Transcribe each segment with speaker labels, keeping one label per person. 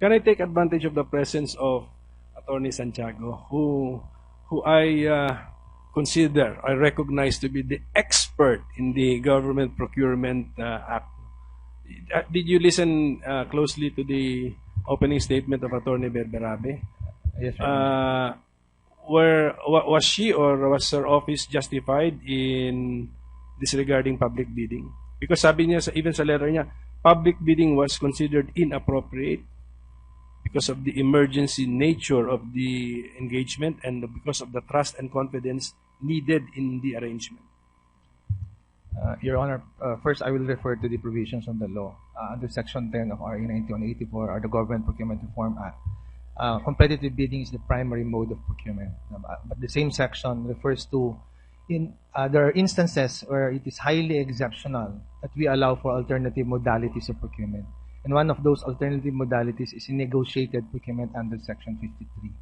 Speaker 1: Can I take advantage of the presence of Atty Santiago, who I recognize to be the expert in the Government Procurement Act. Did you listen closely to the opening statement of Atty Berberabe?
Speaker 2: Yes, sir.
Speaker 1: Was she or was her office justified in disregarding public bidding? Because sabi niya, even sa letter niya, public bidding was considered inappropriate because of the emergency nature of the engagement and because of the trust and confidence needed in the arrangement.
Speaker 2: Your Honor, first I will refer to the provisions of the law. Under Section 10 of RA 9184, or the Government Procurement Reform Act, competitive bidding is the primary mode of procurement. But the same section refers to there are instances where it is highly exceptional that we allow for alternative modalities of procurement. And one of those alternative modalities is negotiated procurement under Section 53.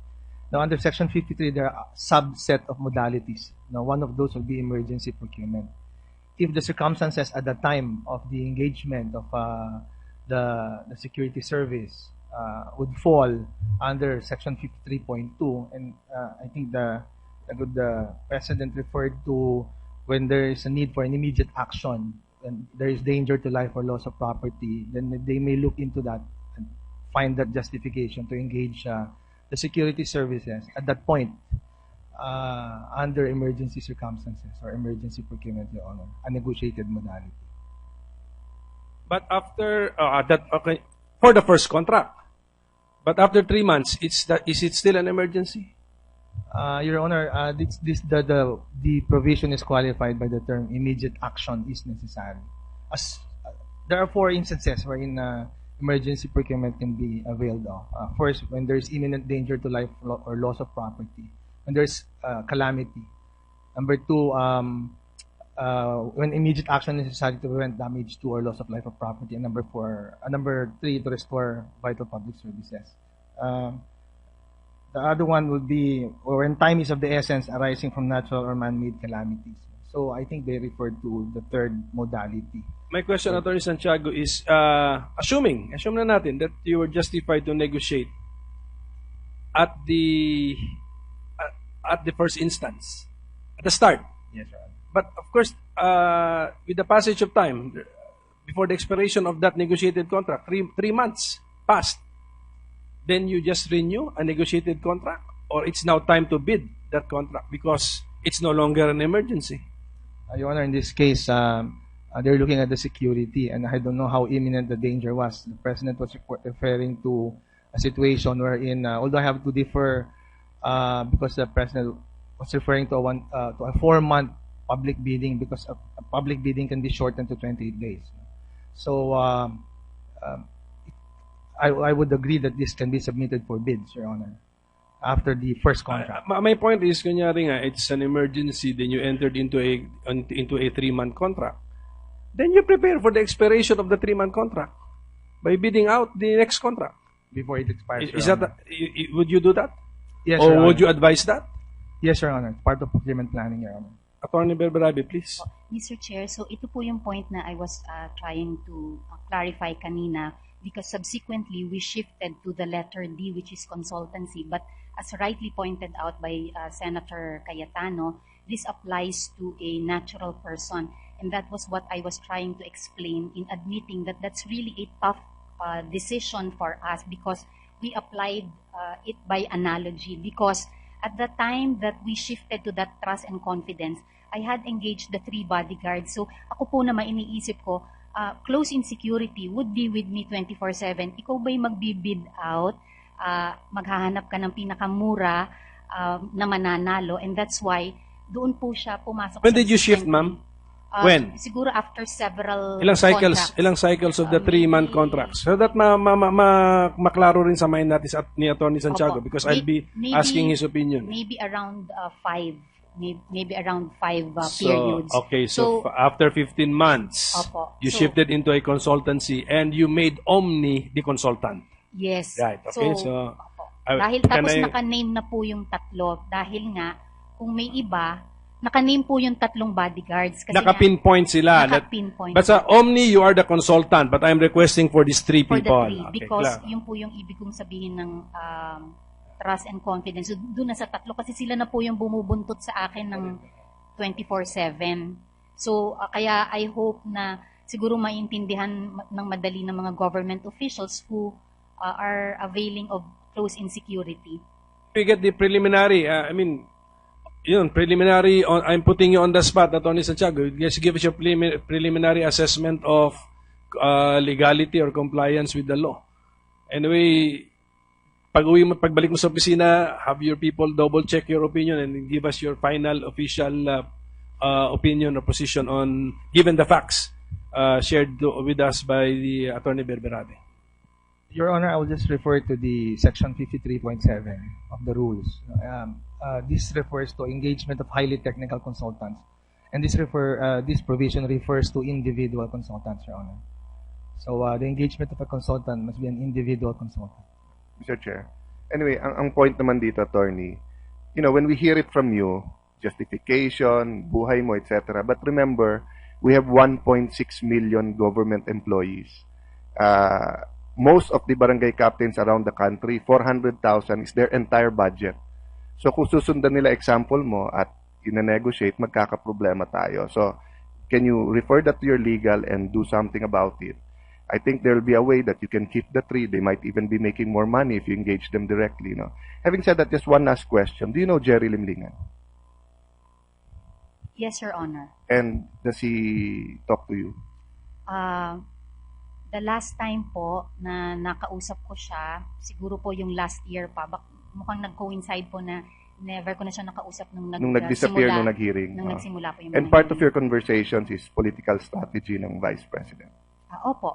Speaker 2: Now, under Section 53, there are a subset of modalities. Now, one of those will be emergency procurement. If the circumstances at the time of the engagement of the security service would fall under Section 53.2, and I think the President referred to when there is a need for an immediate action, and there is danger to life or loss of property, then they may look into that and find that justification to engage the security services at that point under emergency circumstances or emergency procurement, Your Honor, a negotiated modality.
Speaker 1: But after okay, for the first contract, but after 3 months, is it still an emergency?
Speaker 2: Your Honor, the provision is qualified by the term immediate action is necessary. There are 4 instances wherein emergency procurement can be availed of. First, when there is imminent danger to life or loss of property. When there is calamity. Number 2, when immediate action is necessary to prevent damage to or loss of life or property. And number 3, to restore vital public services. The other one would be when time is of the essence arising from natural or man-made calamities. So I think they refer to the third modality.
Speaker 1: My question, Atty Santiago, is assume na natin that you were justified to negotiate at the first instance, at the start.
Speaker 2: Yes, sir.
Speaker 1: But of course, with the passage of time, before the expiration of that negotiated contract, 3 months passed. Then you just renew a negotiated contract, or it's now time to bid that contract because it's no longer an emergency.
Speaker 2: Your Honor, in this case, they're looking at the security, and I don't know how imminent the danger was. The President was referring to a situation wherein, although I have to differ, because the President was referring to a 4-month public bidding, because a public bidding can be shortened to 28 days. So, I would agree that this can be submitted for bids, Your Honor, after the first contract.
Speaker 1: My point is, kunyari nga, it's an emergency, then you entered into a 3-month contract. Then you prepare for the expiration of the 3-month contract by bidding out the next contract.
Speaker 2: Before it expires,
Speaker 1: Is that would you do that?
Speaker 2: Yes,
Speaker 1: or
Speaker 2: Your
Speaker 1: would
Speaker 2: Honor.
Speaker 1: you advise that?
Speaker 2: Yes, Your Honor. Part of procurement planning, Your Honor.
Speaker 1: Atty Berberabe, please.
Speaker 3: Mr. Chair, so ito po yung point na I was trying to clarify kanina, because subsequently we shifted to the letter D, which is consultancy. But as rightly pointed out by Senator Cayetano, this applies to a natural person. And that was what I was trying to explain in admitting that that's really a tough decision for us, because we applied it by analogy. Because at the time that we shifted to that trust and confidence, I had engaged the 3 bodyguards. So ako po naman iniisip ko, close-in security would be with me 24/7. Ikaw ba'y magbibid out? Maghahanap ka ng pinakamura na mananalo, and that's why doon po siya pumasok.
Speaker 1: When did you shift, ma'am? When?
Speaker 3: Siguro after several
Speaker 1: Ilang cycles of the 3-month
Speaker 3: maybe,
Speaker 1: contracts? So that maklaro rin sa mind natin ni Atty Santiago, because I'll be asking his opinion.
Speaker 3: Maybe around 5. Maybe around 5 periods.
Speaker 1: Okay, so after 15 months, you shifted into a consultancy and you made Omni the consultant.
Speaker 3: Yes.
Speaker 1: Right. Okay, so
Speaker 3: dahil tapos naka-name na po yung 3, dahil nga kung may iba Naka-name po yung 3 bodyguards. Kasi
Speaker 1: Naka-pinpoint sila.
Speaker 3: Naka-pinpoint.
Speaker 1: But sa Omni, you are the consultant, but I'm requesting for these 3
Speaker 3: for
Speaker 1: people.
Speaker 3: the 3,
Speaker 1: Okay,
Speaker 3: because
Speaker 1: claro.
Speaker 3: yun po yung ibig kong sabihin ng trust and confidence. So, doon na sa 3 kasi sila na po yung bumubuntot sa akin ng 24/7. So, kaya I hope na siguro maintindihan ng madali ng mga government officials who are availing of close insecurity.
Speaker 1: We get the preliminary, preliminary, I'm putting you on the spot, Atty Santiago. Just give us your preliminary assessment of legality or compliance with the law. Anyway, pagbalik mo sa opisina, have your people double check your opinion and give us your final official opinion or position on, given the facts shared with us by the Atty Berberabe.
Speaker 2: Your Honor, I will just refer to the section 53.7 of the rules. This refers to engagement of highly technical consultants, and this provision refers to individual consultants, Your Honor. So the engagement of a consultant must be an individual consultant.
Speaker 4: Mr. Chair. Anyway, ang point naman dito, attorney, when we hear it from you, justification, buhay mo, etc. But remember, we have 1.6 million government employees. Most of the barangay captains around the country, 400,000 is their entire budget. So kung susundan nila example mo at ina-negotiate, magkakaproblema tayo. So can you refer that to your legal and do something about it? I think there will be a way that you can keep the 3. They might even be making more money if you engage them directly. Having said that, just one last question. Do you know Jerry Limlingan?
Speaker 3: Yes, Your Honor.
Speaker 4: And does he talk to you?
Speaker 3: The last time po na nakausap ko siya, siguro po yung last year pa, mukhang nag-coincide po na never ko na siya nakausap nung
Speaker 4: nag-disappear, nung nag-hearing.
Speaker 3: Nung nagsimula po yung
Speaker 4: And part of your conversations is political strategy ng Vice President.
Speaker 3: Opo.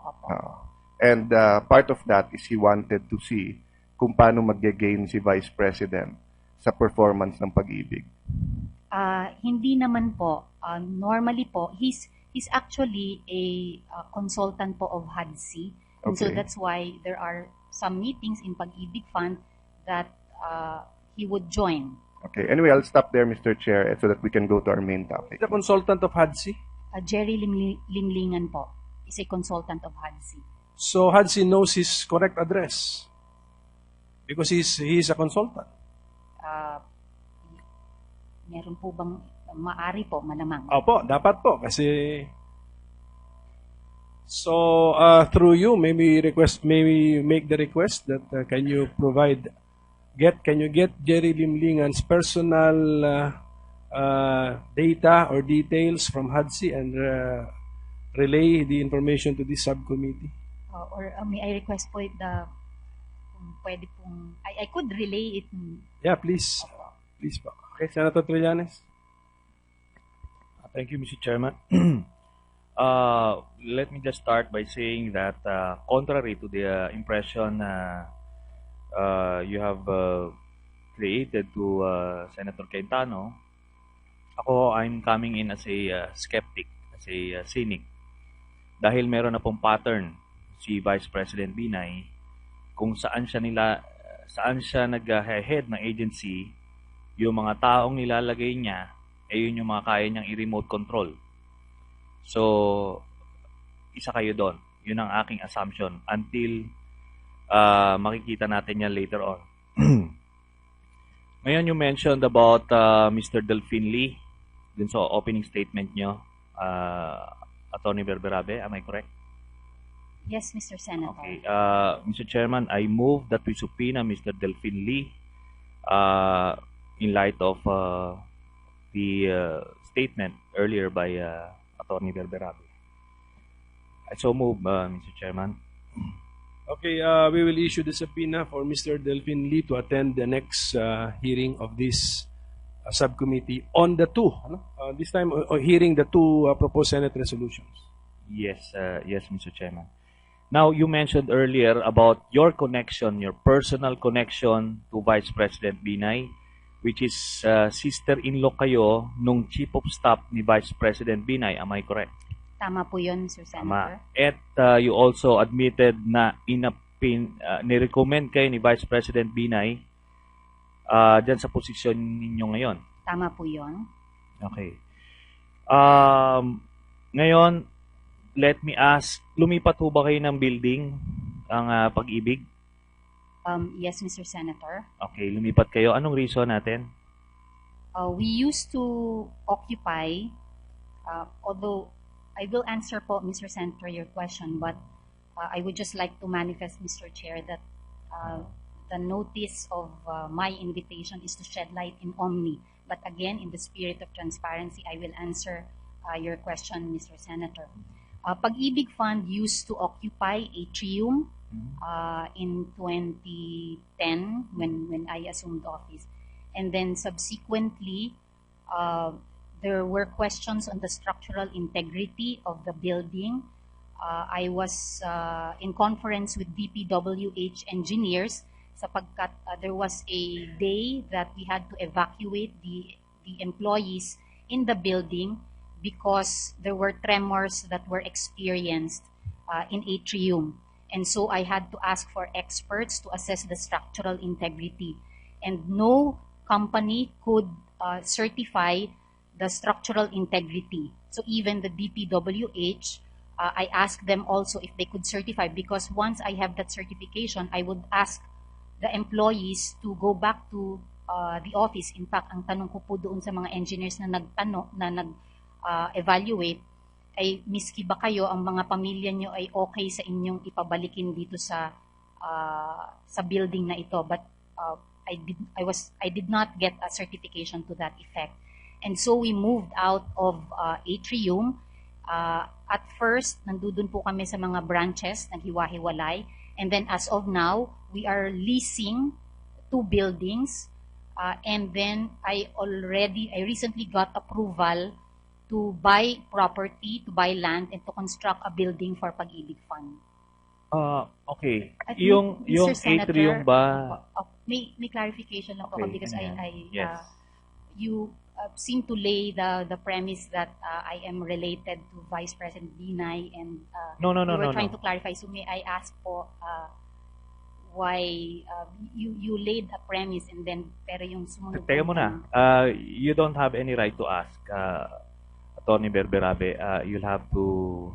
Speaker 4: And part of that is he wanted to see kung paano mag-gain si Vice President sa performance ng Pagibig.
Speaker 3: Hindi naman po. Normally po, he's actually a consultant po of HADC. And so
Speaker 4: Okay.
Speaker 3: that's why there are some meetings in Pagibig Fund that he would join.
Speaker 4: Okay. Anyway, I'll stop there, Mr. Chair, so that we can go to our main topic.
Speaker 1: The consultant of HADC.
Speaker 3: Jerry Limlingan po is a consultant of HADC.
Speaker 1: So HADC knows his correct address because he's a consultant.
Speaker 3: Meron po bang maari po, malamang?
Speaker 1: Opo, dapat po kasi so through you maybe make the request that can you get Jerry Limlingan's personal data or details from HADC and relay the information to this subcommittee.
Speaker 3: Or may I request po kung pwede pong I could relay it.
Speaker 1: Yeah, please. Please po. Okay, Senator Trillanes.
Speaker 5: Thank you, Mr. Chairman. Let me just start by saying that contrary to the impression you have created to Senator Cayetano, I'm coming in as a skeptic, as a cynic. Dahil meron na pong pattern si Vice President Binay kung saan siya nag-head ng agency, yung mga taong nilalagay niya yun yung mga kaya niyang i-remote control. So, isa kayo doon. Yun ang aking assumption until makikita natin yan later on. Ngayon, you mentioned about Mr. Delfin Lee dun sa opening statement nyo, Atty Berberabe. Am I correct?
Speaker 3: Yes, Mr. Senator.
Speaker 5: Okay. Mr. Chairman, I move that we subpoena Mr. Delfin Lee in light of the statement earlier by Atty Berberabe. I so move, Mr. Chairman.
Speaker 1: Okay, we will issue the subpoena for Mr. Delfin Lee to attend the next hearing of this subcommittee on the two. This time, hearing the two proposed Senate resolutions.
Speaker 5: Yes, Mr. Chairman. Now, you mentioned earlier about your connection, your personal connection to Vice President Binay, which is sister-in-law kayo nung Chief of Staff ni Vice President Binay. Am I correct?
Speaker 3: Tama po yun, Sir Senator.
Speaker 5: Tama. At you also admitted na nirecommend kayo ni Vice President Binay dyan sa posisyon ninyo ngayon.
Speaker 3: Tama po yun.
Speaker 5: Okay. Ngayon, let me ask, lumipat ho ba kayo ng building ang Pag-ibig?
Speaker 3: Yes, Mr. Senator.
Speaker 5: Okay, lumipat kayo. Anong reason natin?
Speaker 3: We used to occupy, although I will answer po, Mr. Senator, your question, but I would just like to manifest, Mr. Chair, that the notice of my invitation is to shed light in Omni. But again, in the spirit of transparency, I will answer your question, Mr. Senator. Pag-ibig Fund used to occupy Atrium in 2010 when I assumed office. And then subsequently, there were questions on the structural integrity of the building. I was in conference with DPWH engineers sapagkat there was a day that we had to evacuate the employees in the building because there were tremors that were experienced in Atrium. And so I had to ask for experts to assess the structural integrity. And no company could certify the structural integrity. So even the DPWH, I asked them also if they could certify, because once I have that certification, I would ask the employees to go back to the office. In fact, ang tanong ko po doon sa mga engineers na nag-evaluate ay miski ba kayo, ang mga pamilya nyo ay okay sa inyong ipabalikin dito sa building na ito. But I did not get a certification to that effect. And so we moved out of Atrium. At first, nandudun po kami sa mga branches, naghiwa-hiwalay. And then as of now, we are leasing 2 buildings. And then I recently got approval to buy property, to buy land, and to construct a building for Pag-ibig Fund.
Speaker 5: Okay.
Speaker 3: At
Speaker 5: Yung
Speaker 3: Mr. Senator,
Speaker 5: Atrium ba?
Speaker 3: May clarification lang po
Speaker 5: Okay.
Speaker 3: because
Speaker 5: Yes.
Speaker 3: you seem to lay the premise that I am related to Vice President Binay, and
Speaker 5: No.
Speaker 3: you were trying to clarify. So may I ask po why you laid a premise and then pero yung sumunod
Speaker 5: Teka muna. You don't have any right to ask, Atty Berberabe. You'll have to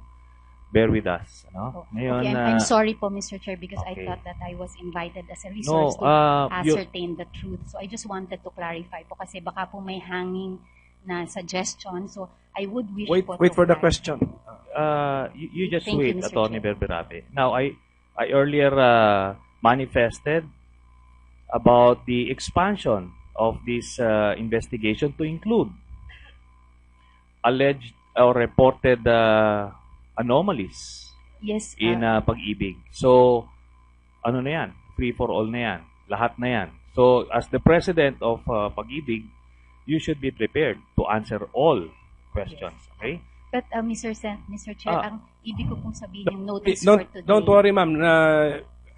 Speaker 5: bear with us. No? Ngayon,
Speaker 3: Okay, I'm sorry po, Mr. Chair, because
Speaker 5: okay.
Speaker 3: I thought that I was invited as a resource to ascertain the truth. So I just wanted to clarify po kasi baka po may hanging na suggestion. So I would wish
Speaker 1: Wait
Speaker 3: po
Speaker 1: for the
Speaker 3: clarify.
Speaker 1: question.
Speaker 5: You just
Speaker 3: Thank you,
Speaker 5: wait,
Speaker 3: Mr.
Speaker 5: Atty
Speaker 3: Chair.
Speaker 5: Berberabe. Now, I earlier manifested about the expansion of this investigation to include alleged or reported anomalies
Speaker 3: Yes,
Speaker 5: in Pag-ibig. So, ano na yan? Free for all na yan. Lahat na yan. So, as the president of Pag-ibig, you should be prepared to answer all questions. Okay?
Speaker 3: but Mr. Chair, ang ibig ko pong sabihin yung notice for today.
Speaker 1: Don't worry, ma'am.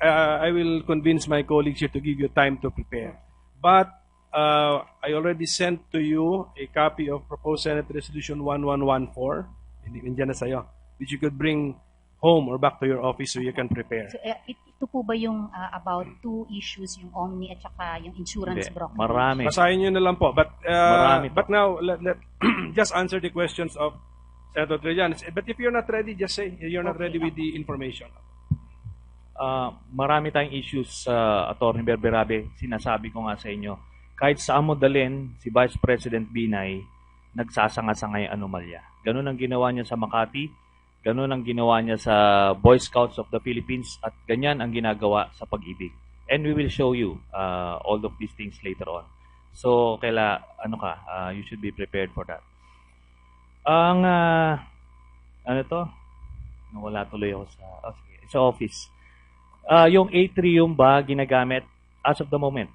Speaker 1: I will convince my colleagues here to give you time to prepare. But I already sent to you a copy of Proposed Senate Resolution 1114. Nandiyan na sa'yo. Which you could bring home or back to your office so you can prepare.
Speaker 3: So, ito po ba yung about 2 issues, yung Omni at saka yung insurance
Speaker 5: Hindi.
Speaker 3: brokerage?
Speaker 5: Marami.
Speaker 1: Basahin nyo na lang po. But
Speaker 5: Marami po.
Speaker 1: but now, let just answer the questions of Senator Trillanes. But if you're not ready, just say you're not ready with the information.
Speaker 5: Marami tayong issues, Atty Berberabe. Sinasabi ko nga sa inyo. Kahit saan mo dalhin, si Vice President Binay, nagsasanga-sangay anomalya. Ganun ang ginawa niya sa Makati, ganun ang ginawa niya sa Boy Scouts of the Philippines, at ganyan ang ginagawa sa Pag-ibig. And we will show you all of these things later on. So, you should be prepared for that. Ang, nawala tuloy ako sa office. Yung atrium ba ginagamit as of the moment?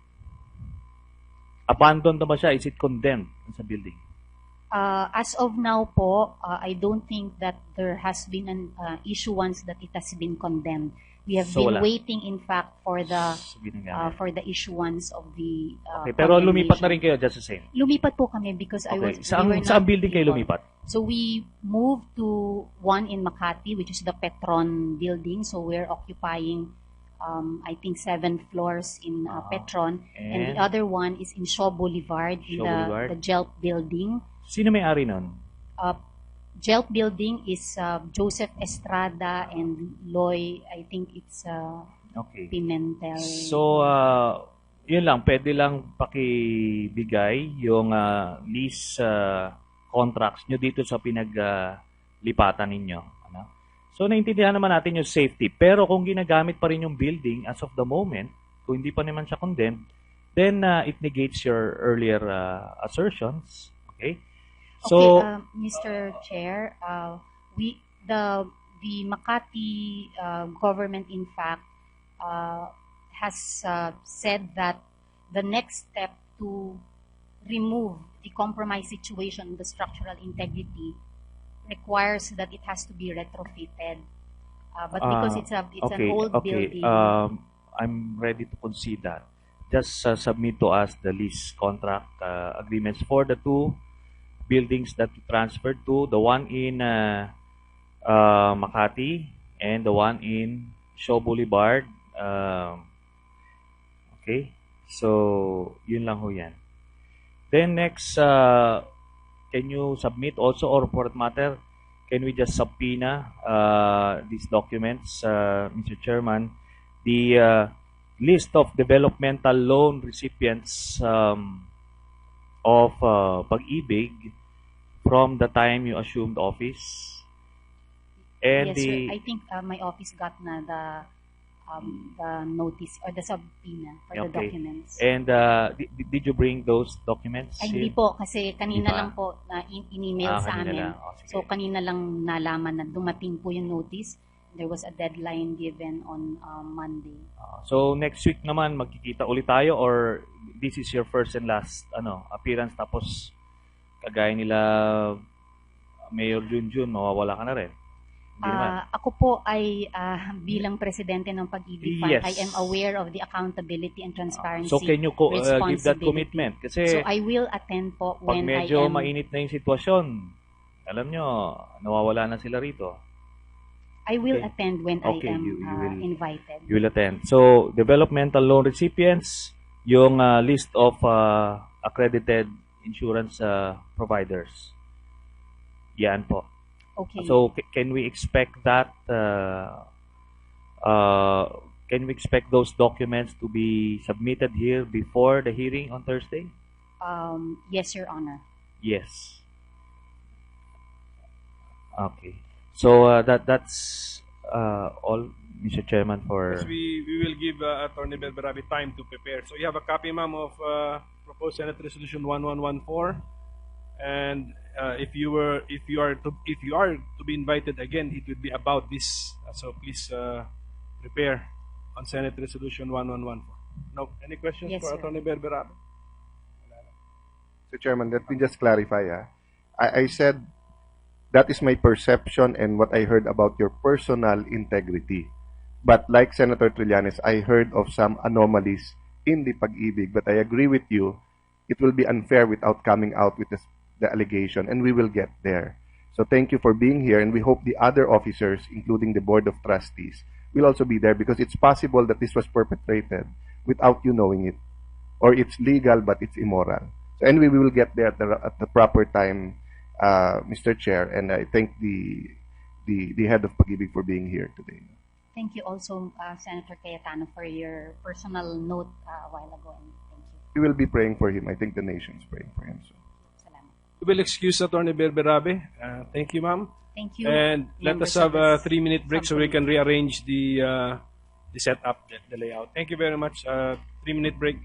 Speaker 5: Abandoned na ba siya? Is it condemned sa building?
Speaker 3: As of now po, I don't think that there has been an issuance that it has been condemned. We have
Speaker 5: So,
Speaker 3: been
Speaker 5: wala.
Speaker 3: waiting, in fact, for the issuance of the
Speaker 5: Okay, pero lumipat na rin kayo just the same.
Speaker 3: Lumipat po kami because we were
Speaker 5: Saan
Speaker 3: not
Speaker 5: building kayo
Speaker 3: able.
Speaker 5: lumipat?
Speaker 3: So we moved to one in Makati, which is the Petron building. So we're occupying, I think, 7 floors in Petron. And the
Speaker 5: And
Speaker 3: other one is in Shaw Boulevard, in
Speaker 5: Shaw Boulevard.
Speaker 3: the JELP building.
Speaker 5: Sino may-ari nun?
Speaker 3: Jelp Building is Joseph Estrada and Loy, I think it's
Speaker 5: Okay.
Speaker 3: Pimentel.
Speaker 5: So, yun lang. Pwede lang pakibigay yung lease contracts nyo dito sa pinaglipatan ninyo. Ano? So, naintindihan naman natin yung safety. Pero kung ginagamit pa rin yung building as of the moment, kung hindi pa naman siya condemned, then it negates your earlier assertions. Okay? So,
Speaker 3: okay, Mr. Chair, the Makati government, in fact, has said that the next step to remove the compromised situation in the structural integrity requires that it has to be retrofitted. But because it's an old building,
Speaker 5: I'm ready to concede that. Just submit to us the lease contract agreements for the two buildings that we transferred to, the one in Makati and the one in Shaw Boulevard. Okay, so yun lang ho yan. Then next, can you submit also, or for that matter, can we just subpoena these documents, Mr. Chairman, the list of developmental loan recipients of Pagibig from the time you assumed office? And
Speaker 3: yes, sir. I think my office got na the notice or the subpoena for the documents.
Speaker 5: And did you bring those documents?
Speaker 3: Ay, hindi po, kasi kanina lang po na in-email sa amin. So kanina lang nalaman na dumating po yung notice. There was a deadline given on Monday.
Speaker 5: So next week naman magkikita ulit tayo, or this is your first and last appearance, tapos kagaya nila Mayor Junjun, mawawala ka na rin?
Speaker 3: Ako po ay bilang presidente ng Pag-ibig Fund,
Speaker 5: Yes.
Speaker 3: I am aware of the accountability and transparency.
Speaker 5: So can you give that commitment? Kasi
Speaker 3: So I will attend po
Speaker 5: pag
Speaker 3: when
Speaker 5: medyo
Speaker 3: I am...
Speaker 5: mainit na yung sitwasyon, alam nyo, nawawala na sila rito.
Speaker 3: I will attend when
Speaker 5: Okay,
Speaker 3: I am
Speaker 5: you will-
Speaker 3: invited.
Speaker 5: You will attend. So, developmental loan recipients, yung list of accredited insurance providers. Yan po.
Speaker 3: Okay.
Speaker 5: So, can we expect that, can we expect those documents to be submitted here before the hearing on Thursday?
Speaker 3: Yes, Your Honor.
Speaker 5: Yes. Okay. So, that's all, Mr. Chairman, for...
Speaker 1: Yes, we will give Atty Berberabe time to prepare. So you have a copy, ma'am, of proposed Senate Resolution 1114, and if you are to be invited again, it would be about this. So please prepare on Senate Resolution 1114. Now, any questions
Speaker 3: Yes,
Speaker 1: for
Speaker 3: sir.
Speaker 1: Atty Berberabe?
Speaker 4: Mr. Chairman, let me just clarify. I said that is my perception and what I heard about your personal integrity. But like Senator Trillanes, I heard of some anomalies in the Pag-ibig. But I agree with you, it will be unfair without coming out with the allegation, and we will get there. So thank you for being here, and we hope the other officers, including the Board of Trustees, will also be there, because it's possible that this was perpetrated without you knowing it. Or it's legal, but it's immoral. So anyway, we will get there at the proper time, Mr. Chair, and I thank the head of Pagibig for being here today.
Speaker 3: Thank you also, Senator Cayetano, for your personal note a while ago. And thank you.
Speaker 4: We will be praying for him. I think the nation's praying for him. So.
Speaker 3: Salamat.
Speaker 1: We will excuse Atty Berberabe. Thank you, ma'am.
Speaker 3: Thank you.
Speaker 1: And let us
Speaker 3: members
Speaker 1: have
Speaker 3: of
Speaker 1: a
Speaker 3: this
Speaker 1: 3-minute break so we can
Speaker 3: subcommittee.
Speaker 1: rearrange the setup, the layout. Thank you very much. 3-minute break.